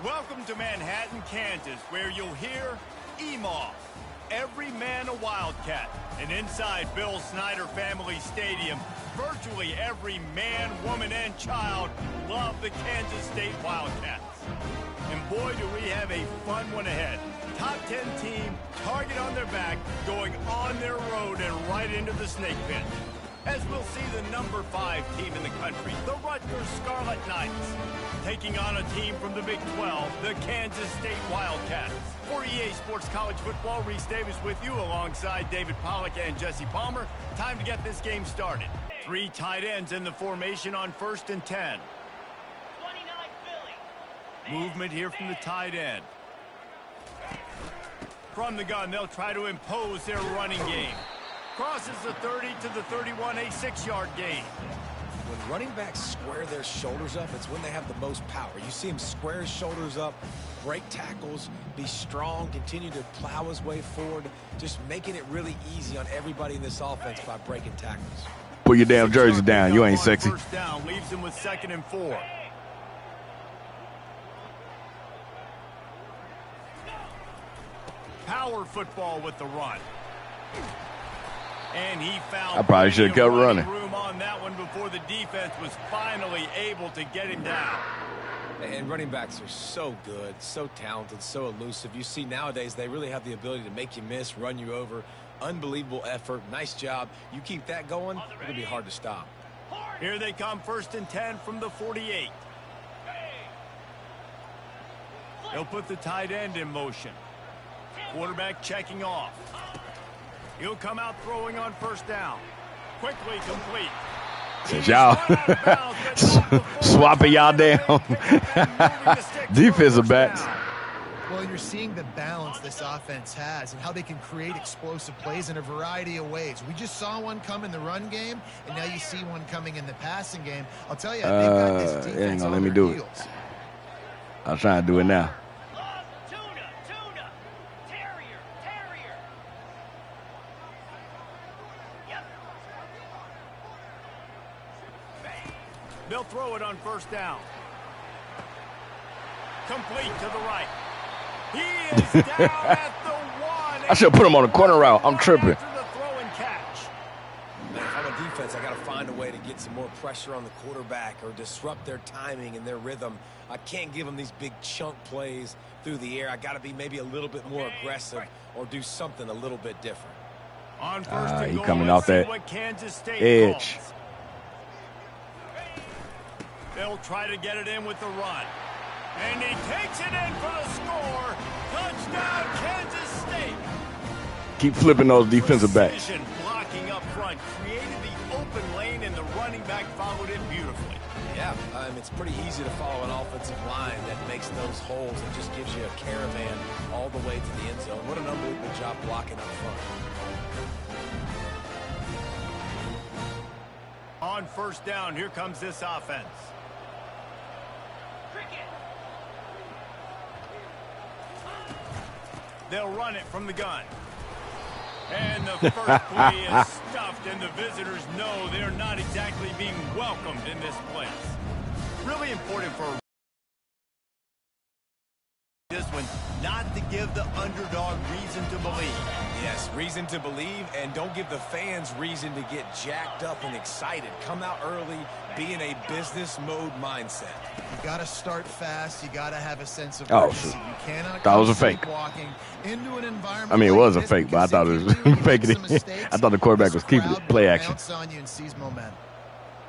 Welcome to Manhattan, Kansas, where you'll hear EMAW, every man a Wildcat. And inside Bill Snyder Family Stadium, virtually every man, woman, and child love the Kansas State Wildcats. And boy, do we have a fun one ahead. Top 10 team, target on their back, going on their road and right into the snake pit. As we'll see the number 5 team in the country, the Rutgers Scarlet Knights, taking on a team from the Big 12, the Kansas State Wildcats. For EA Sports College Football, Reese Davis with you alongside David Pollack and Jesse Palmer. Time to get this game started. 3 tight ends in the formation on 1st and 10. Movement here from the tight end. From the gun, they'll try to impose their running game. Crosses the 30 to the 31, a 6-yard gain. When running backs square their shoulders up, it's when they have the most power. You see him square his shoulders up, break tackles, be strong, continue to plow his way forward, just making it really easy on everybody in this offense by breaking tackles. Put your damn jersey down. You ain't sexy. First down leaves him with 2nd and 4. Power football with the run. And he found I probably should have kept running. Room on that one before the defense was finally able to get him down. And running backs are so good, so talented, so elusive. You see nowadays they really have the ability to make you miss, run you over. Unbelievable effort. Nice job. You keep that going, it'll be hard to stop. Here they come, 1st and 10 from the 48. They'll put the tight end in motion. Quarterback checking off. He'll come out throwing on 1st down. Quickly complete. Since y'all swapping y'all down. Defensive backs. Well, you're seeing the balance this offense has and how they can create explosive plays in a variety of ways. We just saw one come in the run game, and now you see one coming in the passing game. I'll tell you, they've got this defense it ain't gonna on let me their do heels. it. I'm trying to do it now. They'll throw it on 1st down. Complete to the right. He is down at the 1. I should put him on the corner route. I'm tripping. After the throw and catch. Man, if I'm a defense, I got to find a way to get some more pressure on the quarterback or disrupt their timing and their rhythm. I can't give them these big chunk plays through the air. I got to be maybe a little bit more aggressive or do something a little bit different. On 1st and he goal, coming let's off see that what Kansas State edge. calls. They'll try to get it in with the run. And he takes it in for the score. Touchdown, Kansas State. Keep flipping those defensive backs. Precision blocking up front created the open lane, and the running back followed it beautifully. Yeah, it's pretty easy to follow an offensive line that makes those holes and just gives you a caravan all the way to the end zone. What an unbelievable job blocking up front. On 1st down, here comes this offense. They'll run it from the gun. And the first play is stuffed, and the visitors know they're not exactly being welcomed in this place. Really important for this one not to give the underdog reason to believe. Yes, reason to believe, and don't give the fans reason to get jacked up and excited. Come out early, be in a business mode mindset. You got to start fast. You got to have a sense of Oh, urgency. shit. You cannot Thought it was a fake. walking into an environment. I mean, it was a like fake, this, but I thought it was faking it. I thought the quarterback was keeping it. Play action. On you and seize momentum.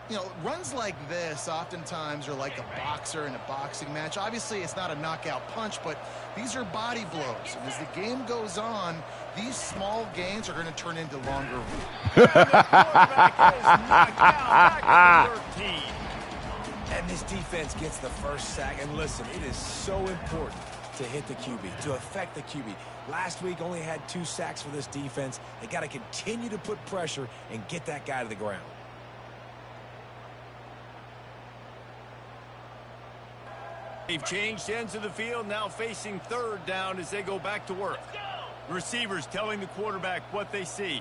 You know, runs like this oftentimes are like a boxer in a boxing match. Obviously, it's not a knockout punch, but these are body blows. And as the game goes on, these small gains are going to turn into longer ones. The quarterback is knocked down back to the 13. And this defense gets the first sack. And listen, it is so important to hit the QB, to affect the QB. Last week only had 2 sacks for this defense. They got to continue to put pressure and get that guy to the ground. They've changed ends of the field, now facing 3rd down as they go back to work. Receivers telling the quarterback what they see.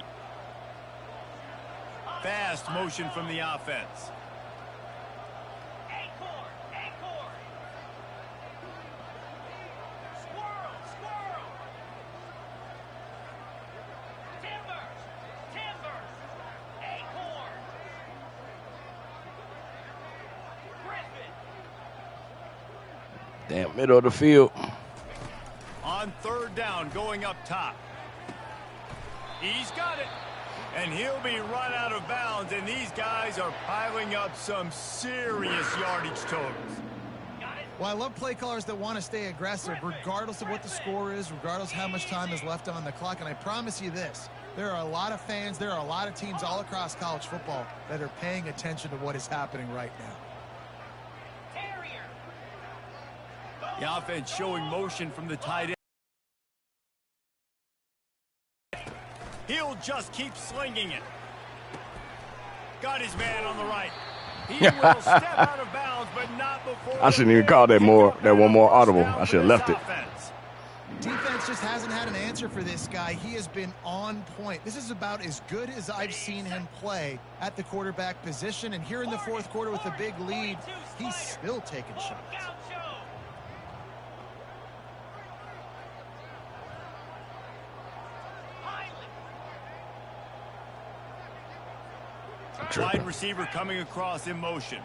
Fast motion from the offense. Damn, middle of the field. On third down, going up top. He's got it. And he'll be run out of bounds, and these guys are piling up some serious yardage totals. Well, I love play callers that want to stay aggressive, regardless of what the score is, regardless of how much time is left on the clock. And I promise you this, there are a lot of fans, there are a lot of teams all across college football that are paying attention to what is happening right now. The offense showing motion from the tight end. He'll just keep slinging it. Got his man on the right. He will step out of bounds, but not before. I shouldn't even call that one more audible. I should have left it. Defense just hasn't had an answer for this guy. He has been on point. This is about as good as I've seen him play at the quarterback position. And here in the fourth quarter with a big lead, he's still taking shots. Wide receiver coming across in motion.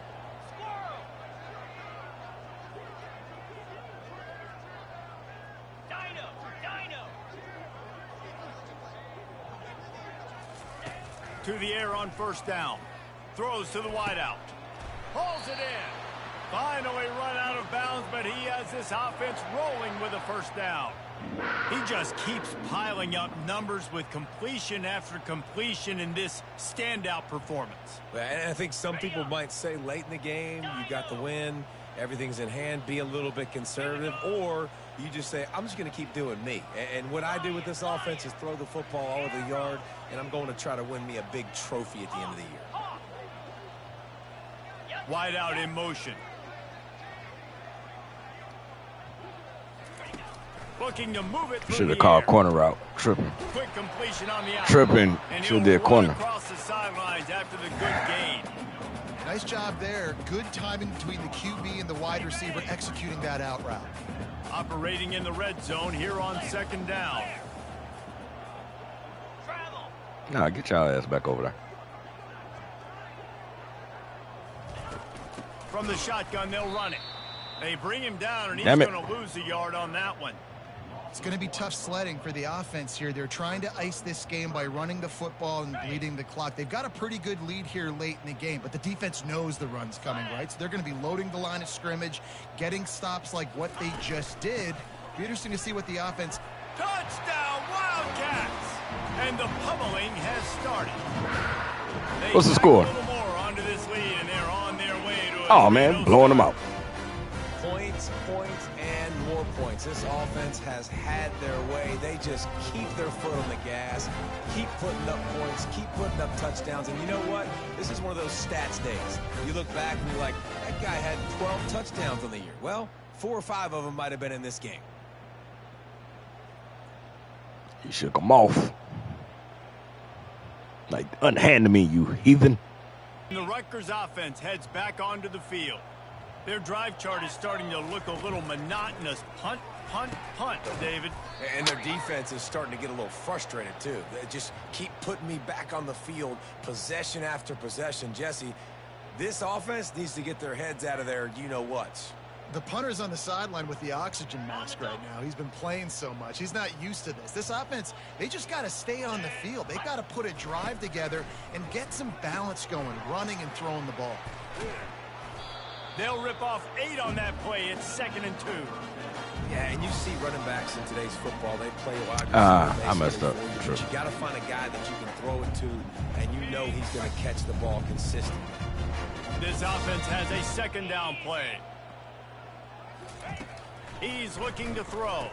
To the air on first down. Throws to the wideout. Pulls it in. Finally run out of bounds, but he has this offense rolling with a first down. He just keeps piling up numbers with completion after completion in this standout performance. And I think some people might say late in the game, you got the win, everything's in hand, be a little bit conservative, or you just say, I'm just going to keep doing me. And what I do with this offense is throw the football all over the yard, and I'm going to try to win me a big trophy at the end of the year. Wide out in motion. Looking to move it. Should have called corner route. Tripping. Quick completion on the out. Tripping. Should have did corner. Across the sidelines after the good gain. Nice job there. Good timing between the QB and the wide receiver executing that out route. Operating in the red zone here on second down. Nah, get y'all ass back over there. From the shotgun, they'll run it. They bring him down, and he's going to lose a yard on that one. It's going to be tough sledding for the offense here. They're trying to ice this game by running the football and bleeding the clock. They've got a pretty good lead here late in the game, but the defense knows the run's coming, right? So they're going to be loading the line of scrimmage, getting stops like what they just did. Be interesting to see what the offense... Touchdown, Wildcats! And the pummeling has started. What's the score? A little more onto this lead, and they're on their way to oh, man, blowing them out. Points, and more points. This offense has had their way. They just keep their foot on the gas, keep putting up points, keep putting up touchdowns. And you know what? This is one of those stats days. You look back and you're like, that guy had 12 touchdowns on the year. Well, 4 or 5 of them might have been in this game. He shook them off. Like, unhand me, you heathen. The Rutgers offense heads back onto the field. Their drive chart is starting to look a little monotonous. Punt, punt, punt, David. And their defense is starting to get a little frustrated, too. They just keep putting me back on the field, possession after possession. Jesse, this offense needs to get their heads out of their you-know-whats. The punter's on the sideline with the oxygen mask right now. He's been playing so much. He's not used to this. This offense, they just got to stay on the field. They've got to put a drive together and get some balance going, running and throwing the ball. They'll rip off 8 on that play. It's 2nd and 2. Yeah, and you see running backs in today's football. They play wide receiver. I messed up. But you got to find a guy that you can throw it to, and you know he's going to catch the ball consistently. This offense has a 2nd down play. He's looking to throw.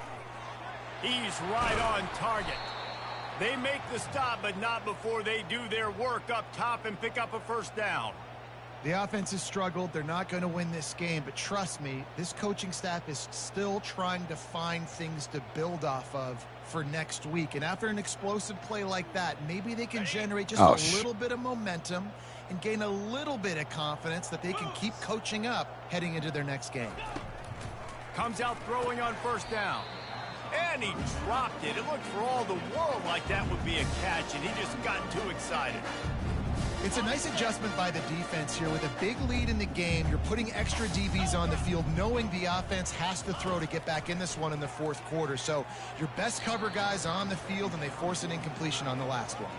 He's right on target. They make the stop, but not before they do their work up top and pick up a first down. The offense has struggled. They're not going to win this game, but trust me, this coaching staff is still trying to find things to build off of for next week. And after an explosive play like that, maybe they can generate just a little bit of momentum and gain a little bit of confidence that they can keep coaching up heading into their next game. Comes out throwing on first down. And he dropped it. It looked for all the world like that would be a catch, and he just got too excited. It's a nice adjustment by the defense here. With a big lead in the game, you're putting extra DBs on the field, knowing the offense has to throw to get back in this one in the fourth quarter. So your best cover guys on the field, and they force an incompletion on the last one.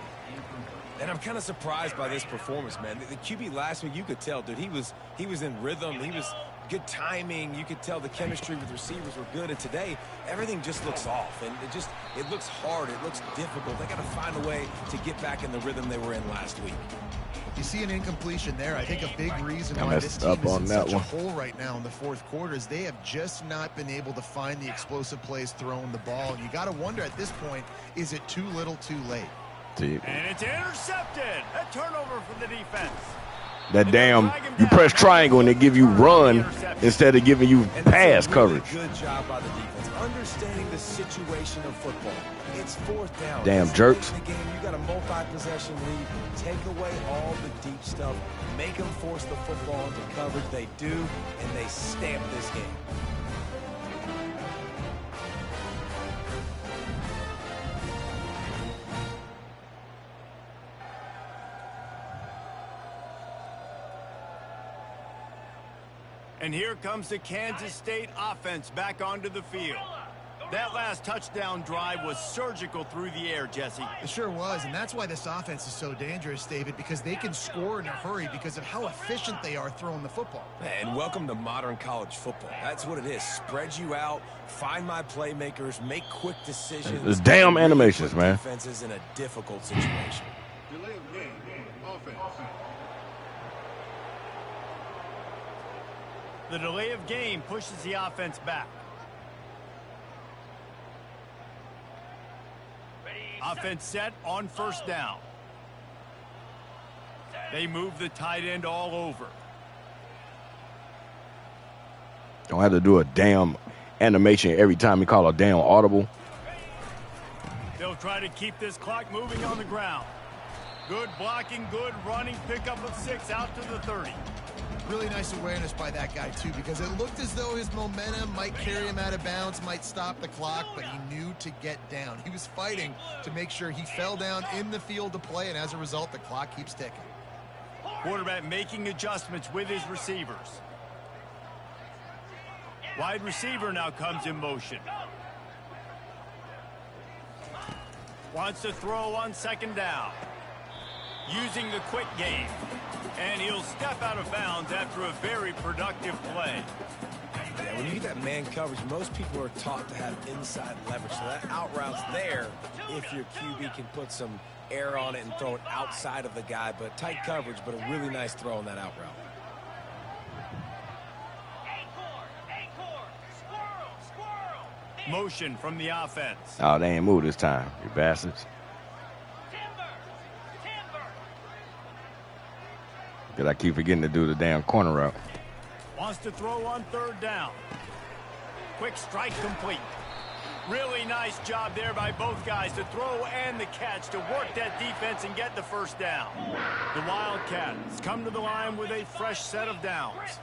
And I'm kind of surprised by this performance, man. The QB last week, you could tell, dude, he was in rhythm. He was good timing. You could tell the chemistry with receivers were good. And today, everything just looks off. And it looks hard. It looks difficult. They got to find a way to get back in the rhythm they were in last week. You see an incompletion there. I think a big reason why this team is in such a hole right now in the fourth quarter is they have just not been able to find the explosive plays throwing the ball. And you got to wonder at this point, is it too little too late? And it's intercepted. A turnover from the defense. That damn, you press triangle and they give you run instead of giving you pass coverage. Good job by the defense, understanding the situation of football. It's fourth down. Damn jerks. The game, you got a multi-possession lead. Take away all the deep stuff. Make them force the football into coverage. They do, and they stamp this game. And here comes the Kansas State offense back onto the field. That last touchdown drive was surgical through the air, Jesse. It sure was, and that's why this offense is so dangerous, David, because they can score in a hurry because of how efficient they are throwing the football. And welcome to modern college football. That's what it is. Spread you out, find my playmakers, make quick decisions. Those damn animations, man. Defenses in a difficult situation. Delay of game, offense. The delay of game pushes the offense back. Offense set on first down. They move the tight end all over. Don't have to do a damn animation every time you call a damn audible. They'll try to keep this clock moving on the ground. Good blocking, good running, pickup of 6 out to the 30. Really nice awareness by that guy, too, because it looked as though his momentum might carry him out of bounds, might stop the clock, but he knew to get down. He was fighting to make sure he fell down in the field to play, and as a result, the clock keeps ticking. Quarterback making adjustments with his receivers. Wide receiver now comes in motion. Wants to throw on second down. Using the quick game. And he'll step out of bounds after a very productive play. Yeah, when you get that man coverage, most people are taught to have inside leverage. So that out route's there if your QB can put some air on it and throw it outside of the guy. But tight coverage, but a really nice throw on that out route. Motion from the offense. Oh, they ain't moved this time, you bastards. Because I keep forgetting to do the damn corner route. Wants to throw on third down. Quick strike complete. Really nice job there by both guys to throw and the catch to work that defense and get the first down. The Wildcats come to the line with a fresh set of downs.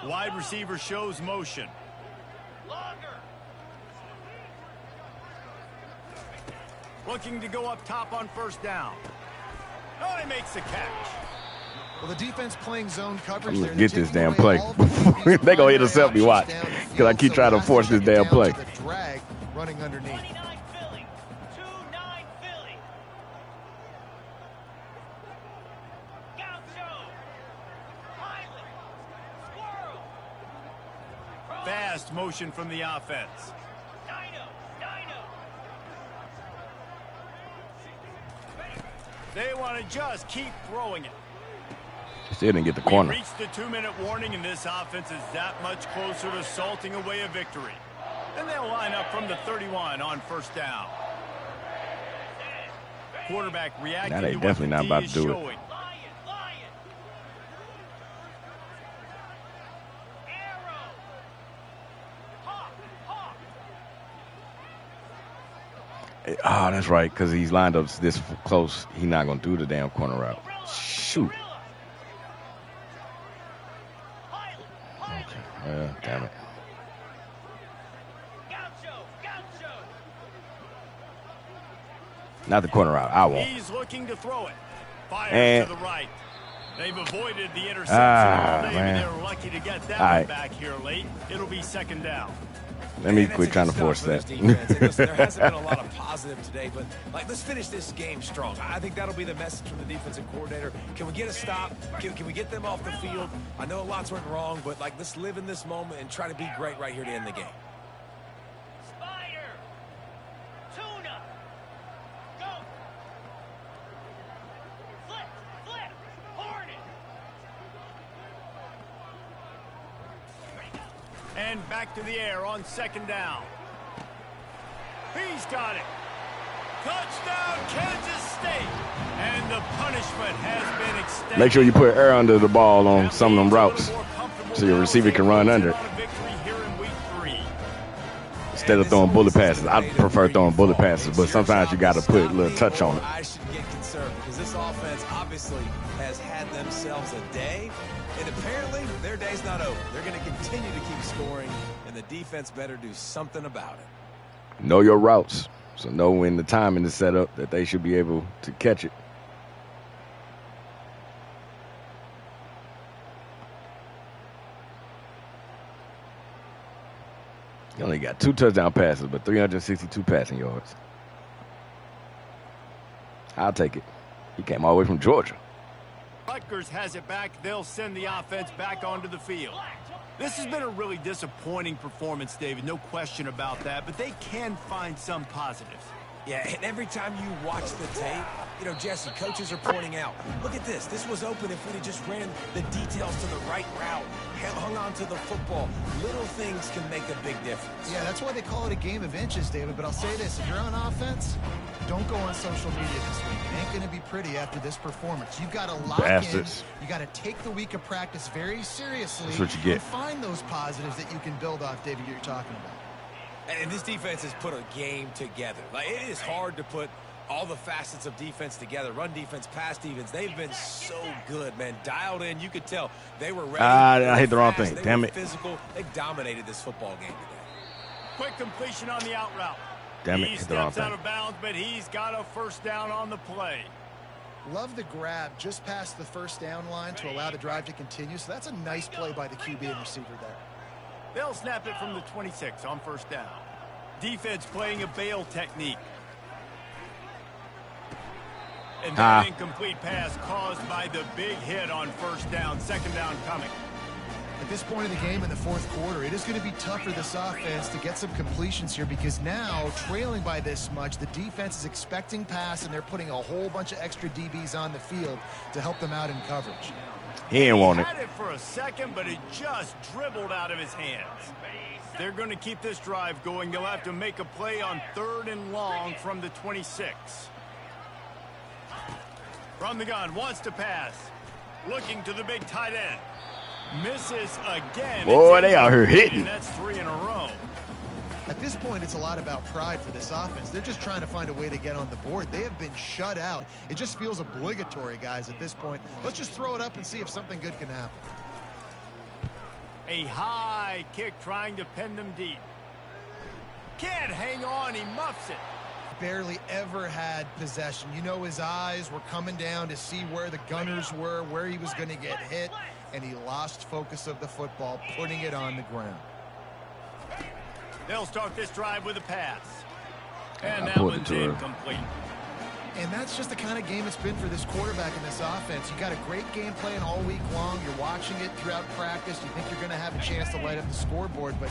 Wide receiver shows motion. Looking to go up top on first down. Oh, he makes the catch. Well, the defense playing zone coverage. I'm gonna get this damn play. They gonna intercept me, watch. Because I keep trying to force this damn play. Drag running underneath. Fast motion from the offense. They want to just keep throwing it. Still didn't get the corner. We reached the 2-minute warning, and this offense is that much closer to salting away a victory. And they'll line up from the 31 on first down. Quarterback reacting Now they to definitely what not the about D to is do it. showing. Oh, that's right, because he's lined up this close. He's not going to do the damn corner route. Shoot. Okay. Well, damn it. Not the corner route. I won't. He's looking to throw it. Fires And to the right. They've avoided the interception all day, man. but they're lucky to get that All one right. back here late. It'll be second down. Let me And quit that's a trying to good force stop for that. this defense. And listen, there hasn't been a lot of positive today, but let's finish this game strong. I think that'll be the message from the defensive coordinator. Can we get a stop? Can we get them off the field? I know lots went wrong, but let's live in this moment and try to be great right here to end the game. Spider! Tuna! Go! Flip! Hornet! And back to the air on second down. He's got it. Touchdown, Kansas State. And the punishment has been extended. Make sure you put air under the ball on some of them routes so your receiver can run under it. Instead of throwing bullet passes. I prefer throwing bullet passes, but sometimes you got to put a little touch on it. I should get concerned because this offense obviously has had themselves a day, and apparently their day's not over. They're going to continue to keep scoring, and the defense better do something about it. Know your routes. So know when the timing is set up that they should be able to catch it. He only got 2 touchdown passes, but 362 passing yards. I'll take it. He came all the way from Georgia. Rutgers has it back. They'll send the offense back onto the field. This has been a really disappointing performance, David. No question about that, but they can find some positives. Yeah, and every time you watch the tape, Jesse, coaches are pointing out, look at this. This was open if we'd have just ran the details to the right route, hung on to the football. Little things can make a big difference. Yeah, that's why they call it a game of inches, David. But I'll say this, if you're on offense, don't go on social media this week. It ain't going to be pretty after this performance. You've got to lock Bastards. in. You got to take the week of practice very seriously. That's what you get. And find those positives that you can build off, David, you're talking about. And this defense has put a game together. It is hard to put all the facets of defense together. Run defense, pass defense. They've been so good, man. Dialed in. You could tell they were ready. I hit the wrong fast. thing. They Damn were it. Physical. They dominated this football game today. Quick completion on the out route. Damn it, He hit the wrong steps out thing. of bounds, but he's got a first down on the play. Love the grab just past the first down line to allow the drive to continue. So that's a nice play by the QB and receiver there. They'll snap it from the 26 on first down. Defense playing a bail technique. And that incomplete pass caused by the big hit on first down. Second down coming. At this point in the game in the fourth quarter, it is going to be tough for this offense to get some completions here because now, trailing by this much, the defense is expecting pass, and they're putting a whole bunch of extra DBs on the field to help them out in coverage. He didn't want it. He had it for a second, but it just dribbled out of his hands. They're going to keep this drive going. They'll have to make a play on 3rd and long from the 26. From the gun, wants to pass. Looking to the big tight end. Misses again. Boy, they out here hitting. And that's 3 in a row. At this point, it's a lot about pride for this offense. They're just trying to find a way to get on the board. They have been shut out. It just feels obligatory, guys, at this point. Let's just throw it up and see if something good can happen. A high kick trying to pin them deep. Can't hang on. He muffs it. Barely ever had possession. His eyes were coming down to see where the gunners were, where he was going to get hit, and he lost focus of the football, putting it on the ground. They'll start this drive with a pass. And I that pulled it one's to her. incomplete. And that's just the kind of game it's been for this quarterback in this offense. You got a great game plan all week long. You're watching it throughout practice. You think you're going to have a chance to light up the scoreboard, but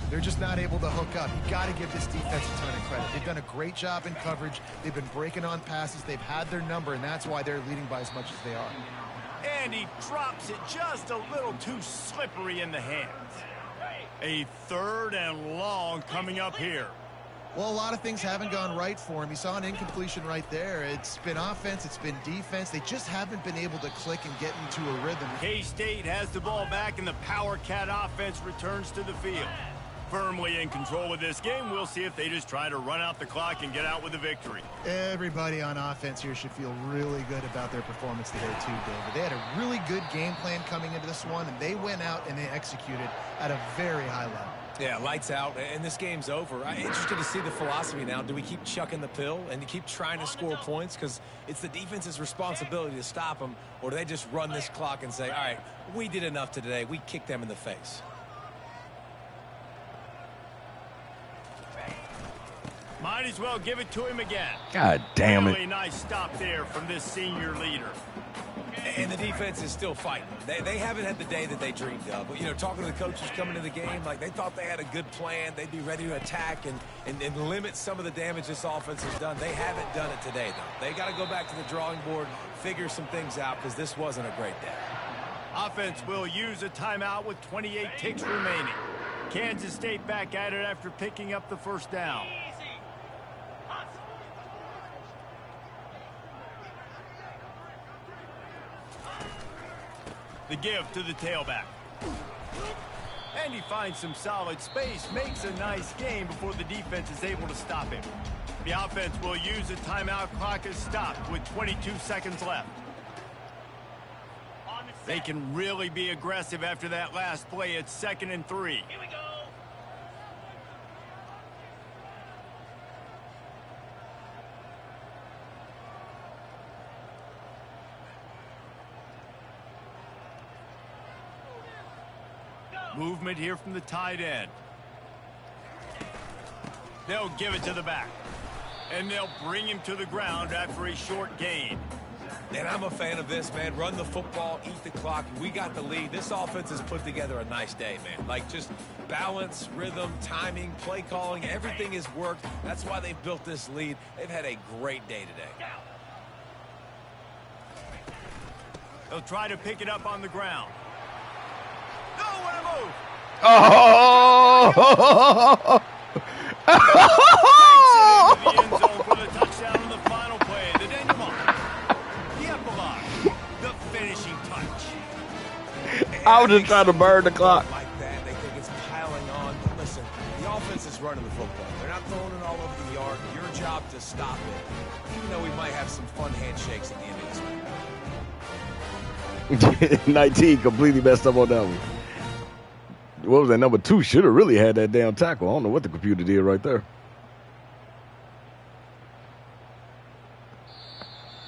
they're just not able to hook up. You got to give this defense a ton of credit. They've done a great job in coverage. They've been breaking on passes. They've had their number, and that's why they're leading by as much as they are. And he drops it just a little too slippery in the hands. A 3rd and long coming up here. Well, a lot of things haven't gone right for him. He saw an incompletion right there. It's been offense, it's been defense. They just haven't been able to click and get into a rhythm. K-State has the ball back, and the Power Cat offense returns to the field. Firmly in control of this game. We'll see if they just try to run out the clock and get out with a victory. Everybody on offense here should feel really good about their performance today, too, David. They had a really good game plan coming into this one, and they went out and they executed at a very high level. Yeah, lights out, and this game's over. I'm interested to see the philosophy now. Do we keep chucking the pill and keep trying to score points? Because it's the defense's responsibility to stop them, or do they just run this clock and say, all right, we did enough today. We kicked them in the face. Might as well give it to him again. God damn it. Really nice stop there from this senior leader. And the defense is still fighting. They haven't had the day that they dreamed of. But, you know, talking to the coaches coming to the game, like they thought they had a good plan. They'd be ready to attack and limit some of the damage this offense has done. They haven't done it today, though. They got to go back to the drawing board, figure some things out, because this wasn't a great day. Offense will use a timeout with 28 ticks remaining. Kansas State back at it after picking up the first down. The give to the tailback. And he finds some solid space, makes a nice gain before the defense is able to stop him. The offense will use a timeout. Clock is stopped with 22 seconds left. They can really be aggressive after that last play. It's 2nd and 3. Here we go. Movement here from the tight end. They'll give it to the back. And they'll bring him to the ground after a short gain. And I'm a fan of this, man. Run the football, eat the clock. We got the lead. This offense has put together a nice day, man. Like, just balance, rhythm, timing, play calling, everything has worked. That's why they've built this lead. They've had a great day today. They'll try to pick it up on the ground. Nowhere to move. Oh! Takes it into the end zone for the touchdown on the final play. The denouement. The epilogue. The finishing touch. I was just trying to burn the clock. Like that, they think it's piling on. But listen, the offense is running the football. They're not throwing it all over the yard. Your job to stop it. Even though we might have some fun handshakes at the end of this one. 19 completely messed up on that one. What was that? Number 2 should have really had that damn tackle. I don't know what the computer did right there.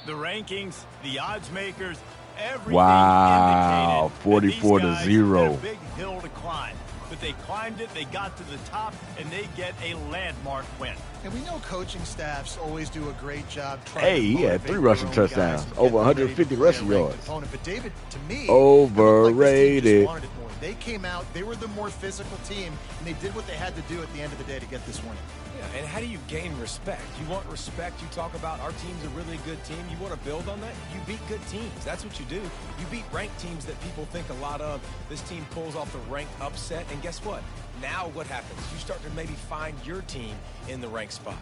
The rankings, the odds makers, everything Wow, indicated 44 that to these 0. guys had a big hill to climb. But they climbed it, they got to the top, and they get a landmark win. And we know coaching staffs always do a great job trying Hey, to he had motivate 3 their rushing own touchdowns, guys to over get them ready 150 to play a rushing ranked yards. opponent. But David, to me, Overrated. It looked like this team just wanted it more. They came out, they were the more physical team, and they did what they had to do at the end of the day to get this win. Yeah, and how do you gain respect? You want respect, you talk about our team's a really good team. You want to build on that? You beat good teams. That's what you do. You beat ranked teams that people think a lot of. This team pulls off the ranked upset, and guess what? Now what happens? You start to maybe find your team in the ranked spot.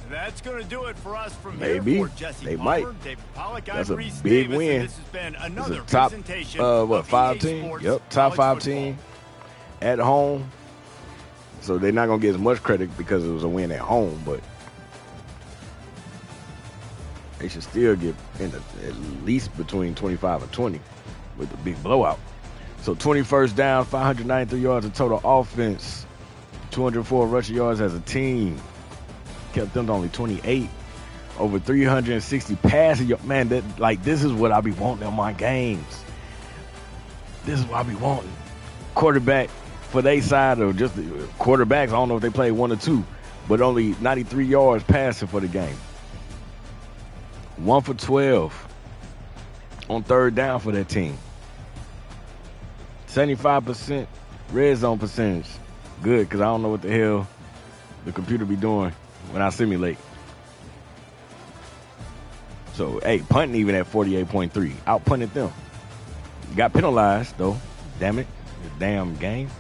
That's going to do it for us from Maybe. here for Jesse They Palmer, might. David Pollack, That's a Reese big Davis, win. and this has been another It's a top, presentation of 5 EA team? Sports Yep, top 5 College team Football. at home. So they're not going to get as much credit because it was a win at home, but they should still get in at least between 25 and 20 with the big blowout. So 21st down, 593 yards of total offense, 204 rushing yards as a team. Kept them to only 28. Over 360 passing yards. Man, this is what I be wanting in my games. This is what I be wanting. Quarterback for their side, or just the quarterbacks, I don't know if they played 1 or 2, but only 93 yards passing for the game. 1 for 12 on 3rd down for that team. 75% red zone percentage. Good, because I don't know what the hell the computer be doing when I simulate. So, hey, punting even at 48.3. Out-punted them. Got penalized, though. Damn it. The damn game.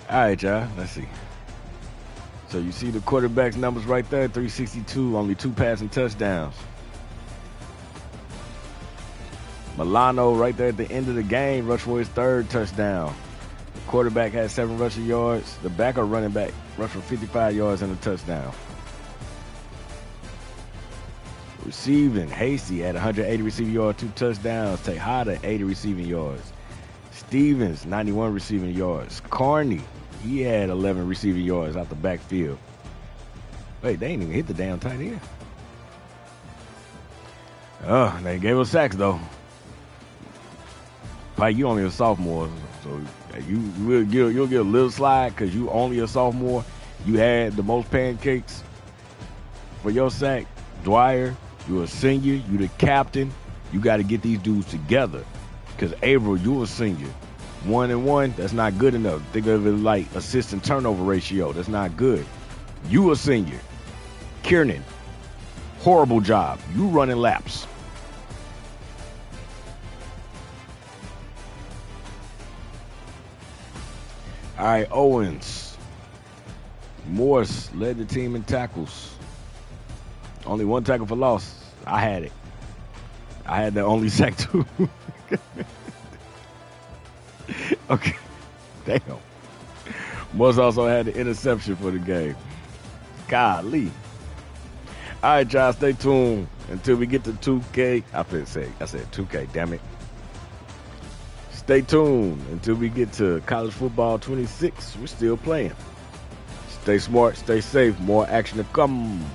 All right, y'all. Let's see. So, you see the quarterback's numbers right there. 362. Only 2 passing touchdowns. Milano right there at the end of the game. Rushed for his 3rd touchdown. The quarterback had 7 rushing yards. The backup running back rushed for 55 yards and a touchdown. Receiving, Hasty had 180 receiving yards, 2 touchdowns. Tejada, 80 receiving yards. Stevens, 91 receiving yards. Carney, He had 11 receiving yards out the backfield. Wait, they ain't even hit the damn tight end. They gave us sacks, though. Pike, you only a sophomore, so you'll get a little slide because you only a sophomore. You had the most pancakes for your sack. Dwyer, you're a senior. You the captain. You got to get these dudes together because Averill, you a senior. 1-1, that's not good enough. Think of it like assist and turnover ratio. That's not good. You a senior. Kiernan, horrible job. You running laps. All right, Owens. Morse led the team in tackles. Only one tackle for loss. I had it. I had the only sack too. Okay. Damn. Morse also had the interception for the game. Golly. All right, y'all, stay tuned until we get to 2K. I said 2K, damn it. Stay tuned until we get to college football 26. We're still playing. Stay smart, stay safe. More action to come.